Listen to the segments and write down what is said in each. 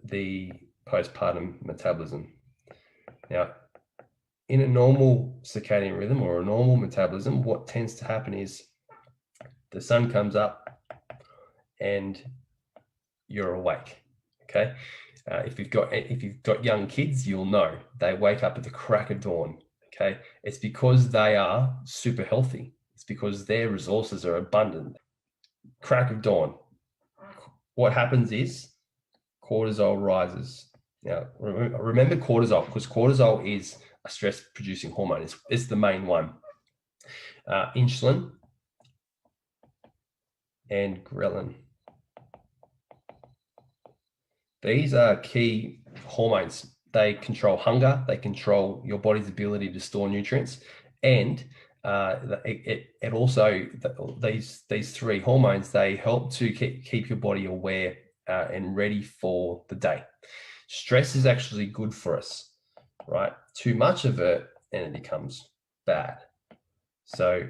the postpartum metabolism. Now, in a normal circadian rhythm or a normal metabolism, what tends to happen is the sun comes up and you're awake. Okay. If you've got young kids, you'll know they wake up at the crack of dawn. Okay. It's because they are super healthy. It's because their resources are abundant. Crack of dawn. What happens is cortisol rises. Now, remember cortisol, because cortisol is a stress-producing hormone. It's the main one. Insulin and ghrelin. These are key hormones. They control hunger. They control your body's ability to store nutrients, and it also, these three hormones, they help to keep your body aware and ready for the day. Stress is actually good for us, right? Too much of it and it becomes bad. So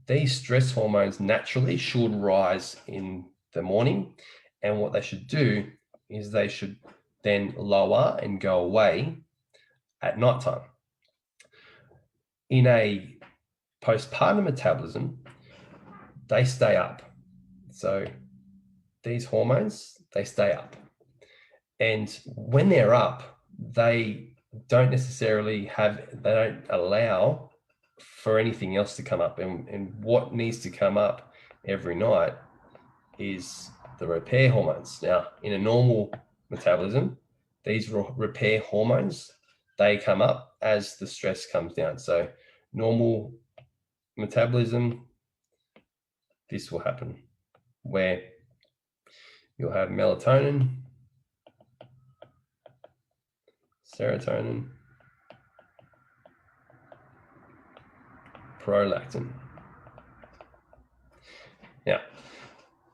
these stress hormones naturally should rise in the morning, and what they should do is they should then lower and go away at nighttime. In a postpartum metabolism, they stay up. So these hormones, they stay up. And when they're up, they don't allow for anything else to come up. And what needs to come up every night is the repair hormones. Now, in a normal metabolism, these repair hormones, they come up as the stress comes down. So normal metabolism, this will happen, where you'll have melatonin, serotonin, prolactin. Now,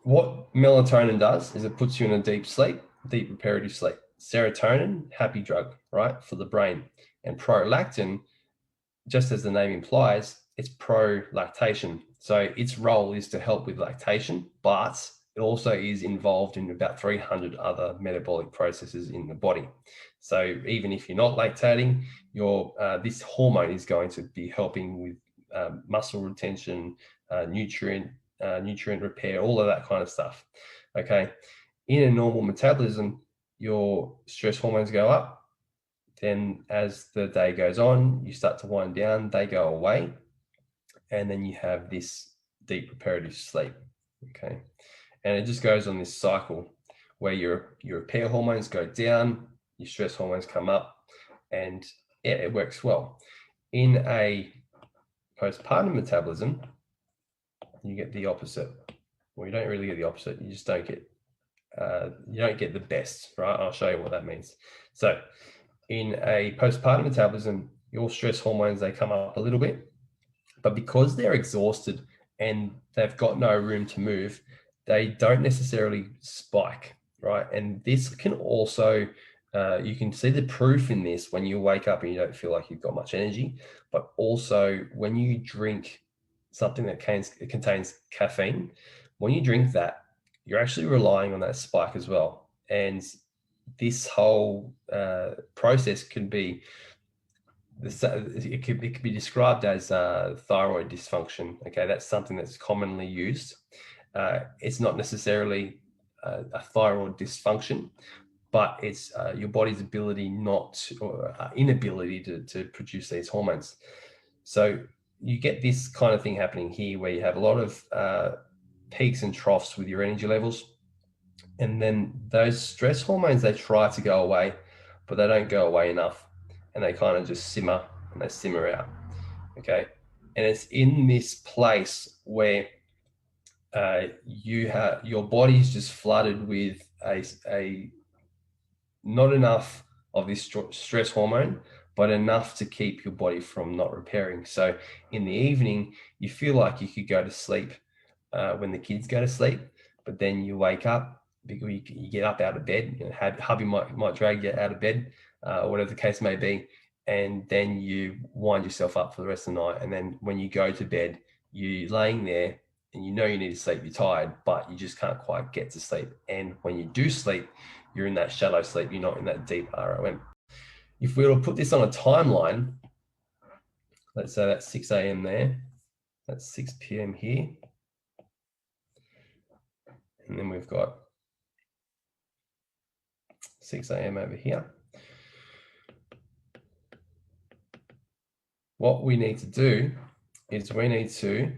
what melatonin does is it puts you in a deep sleep, deep reparative sleep. Serotonin, happy drug, right, for the brain. And prolactin, just as the name implies, it's pro-lactation. So its role is to help with lactation, but it also is involved in about 300 other metabolic processes in the body. So even if you're not lactating, this hormone is going to be helping with muscle retention, nutrient repair, all of that kind of stuff. Okay. In a normal metabolism, your stress hormones go up. Then as the day goes on, you start to wind down, they go away. And then you have this deep reparative sleep. Okay. And it just goes on this cycle where your repair hormones go down, your stress hormones come up, and yeah, it works well. In a postpartum metabolism, you get the opposite. Well, you don't really get the opposite. You just don't get the best, right? I'll show you what that means. So in a postpartum metabolism, your stress hormones, they come up a little bit, but because they're exhausted and they've got no room to move, they don't necessarily spike, right? And this can also, you can see the proof in this when you wake up and you don't feel like you've got much energy, but also when you drink something that contains caffeine, when you drink that, you're actually relying on that spike as well. And this whole process can be, it could be described as thyroid dysfunction. Okay, that's something that's commonly used. It's not necessarily a thyroid dysfunction, but it's your body's inability to produce these hormones. So you get this kind of thing happening here, where you have a lot of peaks and troughs with your energy levels, and then those stress hormones, they try to go away, but they don't go away enough, and they kind of just simmer out. Okay, and it's in this place where your body's just flooded with a not enough of this stress hormone, but enough to keep your body from not repairing. So in the evening, you feel like you could go to sleep when the kids go to sleep, but then you wake up, because you get up out of bed, hubby might drag you out of bed, or whatever the case may be, and then you wind yourself up for the rest of the night. And then when you go to bed, you're laying there and you know you need to sleep, you're tired, but you just can't quite get to sleep. And when you do sleep, you're in that shallow sleep, you're not in that deep ROM. If we were to put this on a timeline, let's say that's 6 a.m. there, that's 6 p.m. here, and then we've got 6 a.m. over here. What we need to do is we need to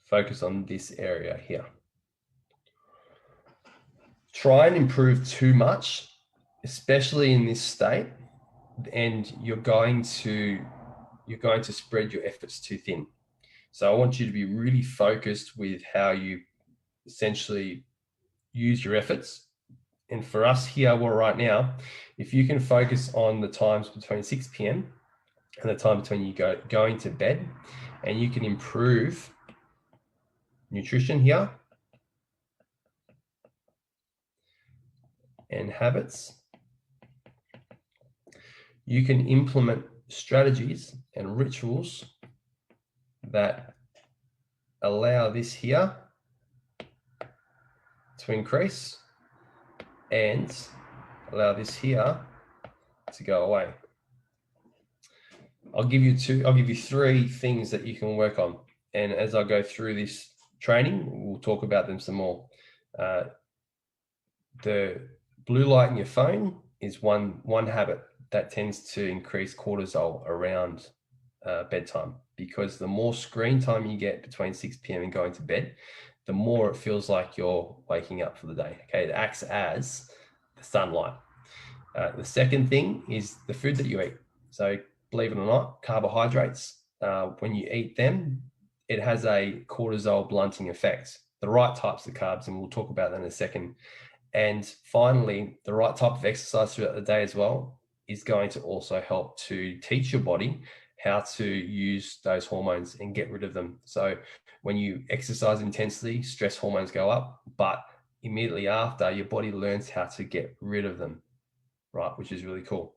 focus on this area here. Try and improve too much, especially in this state, and you're going to spread your efforts too thin. So I want you to be really focused with how you essentially use your efforts. And for us here, well, right now, if you can focus on the times between 6 p.m. and the time between you going to bed, and you can improve nutrition here and habits, you can implement strategies and rituals that allow this here to increase and allow this here to go away. I'll give you 3 things that you can work on. And as I go through this training, we'll talk about them some more. The blue light in your phone is one habit that tends to increase cortisol around bedtime, because the more screen time you get between 6 p.m. and going to bed, the more it feels like you're waking up for the day. Okay, it acts as the sunlight. The second thing is the food that you eat. So believe it or not, carbohydrates, when you eat them, it has a cortisol blunting effect. The right types of carbs, and we'll talk about that in a second. And finally, the right type of exercise throughout the day as well is going to also help to teach your body how to use those hormones and get rid of them. So when you exercise intensely, stress hormones go up, but immediately after, your body learns how to get rid of them, right? Which is really cool.